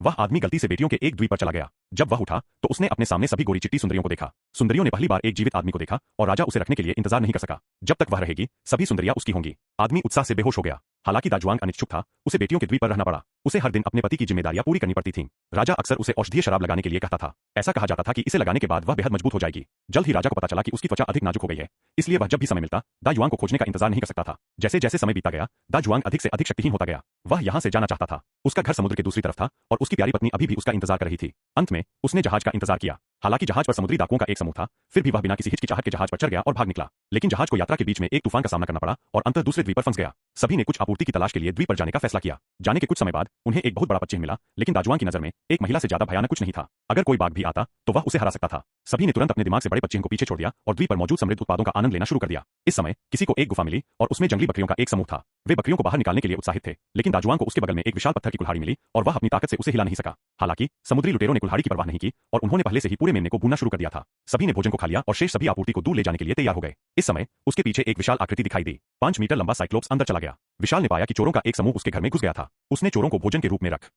वह आदमी गलती से बेटियों के एक द्वीप पर चला गया। जब वह उठा तो उसने अपने सामने सभी गोरी चिट्टी सुंदरियों को देखा। सुंदरियों ने पहली बार एक जीवित आदमी को देखा और राजा उसे रखने के लिए इंतजार नहीं कर सका। जब तक वह रहेगी सभी सुंदरियां उसकी होंगी। आदमी उत्साह से बेहोश हो गया। हालांकि दाजुआंग अनिच्छुक था, उसे बेटियों के द्वीप पर रहना पड़ा। उसे हर दिन अपने पति की जिम्मेदारियां पूरी करनी पड़ती थीं। राजा अक्सर उसे औषधीय शराब लगाने के लिए कहता था। ऐसा कहा जाता था कि इसे लगाने के बाद वह बेहद मजबूत हो जाएगी। जल्द ही राजा को पता चला कि उसकी त्वचा अधिक नाजुक हो गई है, इसलिए वह जब भी समय मिलता दाजुआंग को खोजने का इंतजार नहीं कर सकता था। जैसे जैसे समय बीतता गया दाजुआंग अधिक से अधिक शक्तिहीन होता गया। वह यहाँ से जाना चाहता था। उसका घर समुद्र के दूसरी तरफ था और उसकी प्यारी पत्नी अभी भी उसका इंतजार कर रही थी। अंत में उसने जहाज का इंतजार किया। हालांकि जहाज पर समुद्री डाकुओं का एक समूह था, फिर भी वह बिना किसी हिचकिचाहट के जहाज पर चढ़ गया और भाग निकला। लेकिन जहाज को यात्रा के बीच में एक तूफान का सामना करना पड़ा और अंततः दूसरे द्वीप पर फंस गया। सभी ने कुछ आपूर्ति की तलाश के लिए द्वीप पर जाने का फैसला किया। जाने के कुछ समय बाद उन्हें एक बहुत बड़ा पक्षी मिला, लेकिन दाजुआंग की नजर में एक महिला से ज्यादा भयानक कुछ नहीं था। अगर कोई बाघ भी आता तो वह उसे हरा सकता था। सभी ने तुरंत अपने दिमाग से बड़े पक्षी को पीछे छोड़ दिया और द्वीप पर मौजूद समृद्ध उत्पादों का आनंद लेना शुरू कर दिया। इस समय किसी को एक गुफा मिली और उसमें जंगली बकरियों का एक समूह था। वे बकरियों को बाहर निकालने के लिए उत्साहित थे, लेकिन दाजुआंग को उसके बगल में एक विशाल पत्थर की कुल्हाड़ी मिली और वह अपनी ताकत से उसे हिला नहीं सका। हालांकि समुद्री लुटेरों ने कुल्हाड़ी की परवाह नहीं की और उन्होंने पहले से ही पूरे मेमने को भूनना शुरू कर दिया था। सभी ने भोजन को खा लिया और शेष सभी आपूर्ति को दूर ले जाने के लिए तैयार हो गए। इस समय उसके पीछे एक विशाल आकृति दिखाई दी। 5 मीटर लंबा साइक्लोप्स अंदर चला गया। विशाल ने पाया कि चोरों का एक समूह उसके घर में घुस गया था। उसने चोरों को भोजन के रूप में रख